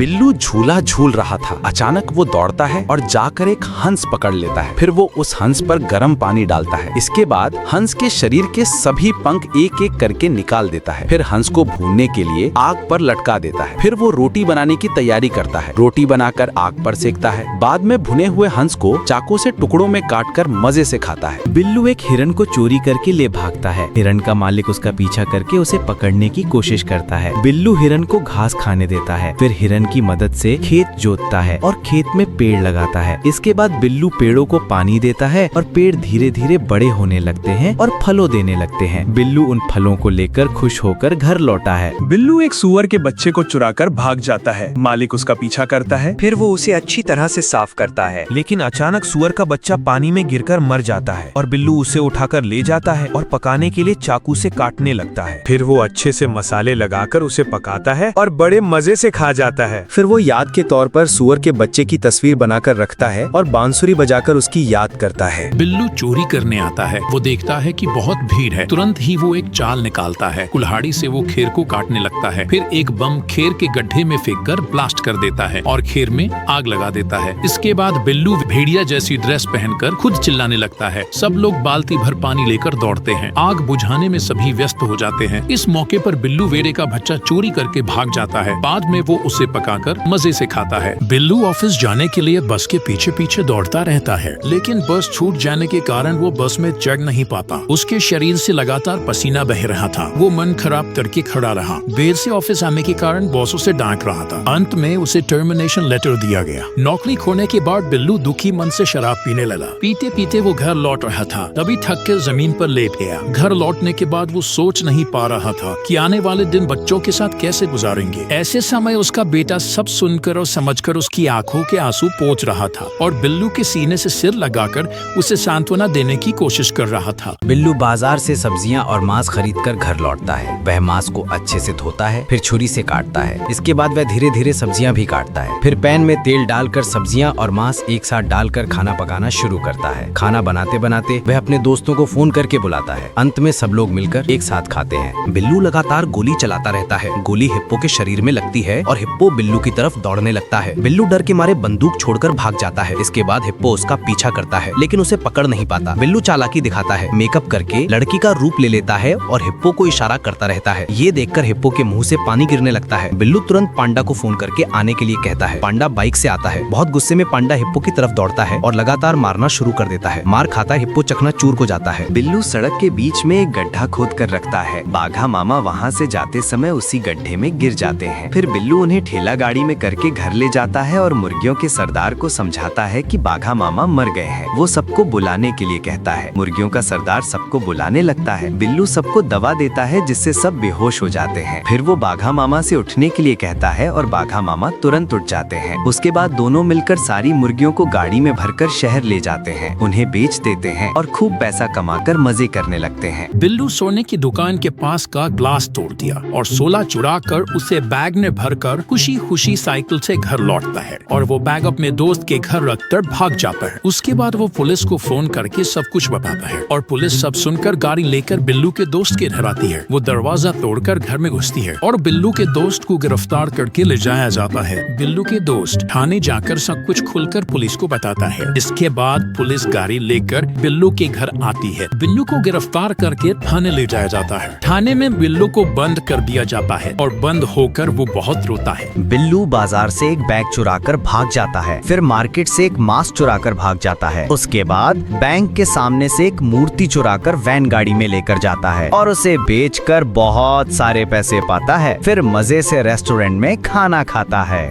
बिल्लू झूला झूल रहा था। अचानक वो दौड़ता है और जाकर एक हंस पकड़ लेता है। फिर वो उस हंस पर गर्म पानी डालता है। इसके बाद हंस के शरीर के सभी पंख एक एक करके निकाल देता है। फिर हंस को भूनने के लिए आग पर लटका देता है। फिर वो रोटी बनाने की तैयारी करता है। रोटी बनाकर आग पर सेकता है। बाद में भुने हुए हंस को चाकू से टुकड़ों में काटकर मजे से खाता है। बिल्लू एक हिरन को चोरी करके ले भागता है। हिरन का मालिक उसका पीछा करके उसे पकड़ने की कोशिश करता है। बिल्लू हिरन को घास खाने देता है। फिर हिरन की मदद से खेत जोतता है और खेत में पेड़ लगाता है। इसके बाद बिल्लू पेड़ों को पानी देता है और पेड़ धीरे धीरे बड़े होने लगते हैं और फलों देने लगते हैं। बिल्लू उन फलों को लेकर खुश होकर घर लौटा है। बिल्लू एक सूअर के बच्चे को चुराकर भाग जाता है। मालिक उसका पीछा करता है। फिर वो उसे अच्छी तरह से साफ करता है। लेकिन अचानक सूअर का बच्चा पानी में गिरकर मर जाता है और बिल्लू उसे उठाकर ले जाता है और पकाने के लिए चाकू से काटने लगता है। फिर वो अच्छे से मसाले लगाकर उसे पकाता है और बड़े मजे से खा जाता है। फिर वो याद के तौर पर सूअर के बच्चे की तस्वीर बनाकर रखता है और बांसुरी बजाकर उसकी याद करता है। बिल्लू चोरी करने आता है। वो देखता है कि बहुत भीड़ है। तुरंत ही वो एक चाल निकालता है। कुल्हाड़ी से वो खेर को काटने लगता है। फिर एक बम खेर के गड्ढे में फेंककर ब्लास्ट कर देता है और खेर में आग लगा देता है। इसके बाद बिल्लू भेड़िया जैसी ड्रेस पहनकर खुद चिल्लाने लगता है। सब लोग बाल्टी भर पानी लेकर दौड़ते हैं। आग बुझाने में सभी व्यस्त हो जाते हैं। इस मौके पर बिल्लू वेड़े का बच्चा चोरी करके भाग जाता है। बाद में वो उसे पकाकर मजे से खाता है। बिल्लू ऑफिस जाने के लिए बस के पीछे पीछे दौड़ता रहता है, लेकिन बस छूट जाने के कारण वो बस में चढ़ नहीं पाता। उसके शरीर से लगातार पसीना बह रहा था। वो मन खराब करके खड़ा रहा। देर से ऑफिस आने के कारण बॉसों से डांट रहा था। अंत में उसे टर्मिनेशन लेटर दिया गया। नौकरी खोने के बाद बिल्लू दुखी मन से शराब पीने लगा। पीते पीते वो घर लौट रहा था, तभी थक कर जमीन पर लेट गया। घर लौटने के बाद वो सोच नहीं पा रहा था कि आने वाले दिन बच्चों के साथ कैसे गुजारेंगे। ऐसे समय उसका बेटा सब सुनकर और समझकर उसकी आंखों के आंसू पोंछ रहा था और बिल्लू के सीने से सिर लगाकर उसे सांत्वना देने की कोशिश कर रहा था। बिल्लू बाजार से सब्जियां और मांस खरीदकर घर लौटता है। वह मांस को अच्छे से धोता है, फिर छुरी से काटता है। इसके बाद वह धीरे धीरे सब्जियां भी काटता है। फिर पैन में तेल डालकर सब्जियां और मांस एक साथ डालकर खाना पकाना शुरू करता है। खाना बनाते बनाते वह अपने दोस्तों को फोन करके बुलाता है। अंत में सब लोग मिलकर एक साथ खाते हैं। बिल्लू लगातार गोली चलाता रहता है। गोली हिप्पो के शरीर में लगती है और हिप्पो बिल्लू की तरफ दौड़ने लगता है। बिल्लू डर के मारे बंदूक छोड़कर भाग जाता है। इसके बाद हिप्पो उसका पीछा करता है, लेकिन उसे पकड़ नहीं पाता। बिल्लू चालाकी दिखाता है, मेकअप करके लड़की का रूप ले लेता है और हिप्पो को इशारा करता रहता है। ये देखकर हिप्पो के मुंह से पानी गिरने लगता है। बिल्लू तुरंत पांडा को फोन करके आने के लिए कहता है। पांडा बाइक से आता है। बहुत गुस्से में पांडा हिप्पो की तरफ दौड़ता है और लगातार मारना शुरू कर देता है। मार खाता हिप्पो चकनाचूर हो जाता है। बिल्लू सड़क के बीच में एक गड्ढा खोद कर रखता है। बाघा मामा वहाँ से जाते समय उसी गड्ढे में गिर जाते हैं। फिर बिल्लू उन्हें ठेला गाड़ी में करके घर ले जाता है और मुर्गियों के सरदार को समझाता है कि बाघा मामा मर गए हैं। वो सबको बुलाने के लिए कहता है। मुर्गियों का सरदार सबको बुलाने लगता है। बिल्लू सबको दवा देता है जिससे सब बेहोश हो जाते हैं। फिर वो बाघा मामा से उठने के लिए कहता है और बाघा मामा तुरंत उठ जाते हैं। उसके बाद दोनों मिलकर सारी मुर्गियों को गाड़ी में भरकर शहर ले जाते हैं, उन्हें बेच देते हैं और खूब पैसा कमाकर मजे करने लगते हैं। बिल्लू सोने की दुकान के पास का ग्लास तोड़ दिया और 16 चुरा कर उसे बैग में भरकर खुशी खुशी साइकिल से घर लौटता है और वो बैग अपने दोस्त के घर रखकर भाग जाता है। उसके बाद वो पुलिस को फोन करके सब कुछ बताता है और पुलिस सब सुनकर गाड़ी लेकर बिल्लू के दोस्त के घर आती है। वो दरवाजा तोड़कर घर में घुसती है और बिल्लू के दोस्त को गिरफ्तार करके ले जाया जाता है। बिल्लू के दोस्त थाने जाकर सब कुछ खुलकर पुलिस को बताता है। इसके बाद पुलिस गाड़ी लेकर बिल्लू के घर आती है। बिल्लू को गिरफ्तार करके थाने ले जाया जाता है। थाने में बिल्लू को बंद कर दिया जाता है और बंद होकर वो बहुत रोता है। बिल्लू बाजार से एक बैग चुराकर भाग जाता है। फिर मार्केट से एक मास्क चुराकर भाग जाता है। उसके बाद बैंक के सामने से एक मूर्ति चुराकर वैन गाड़ी में लेकर जाता है और उसे बेचकर बहुत सारे पैसे पाता है। फिर मजे से रेस्टोरेंट में खाना खाता है।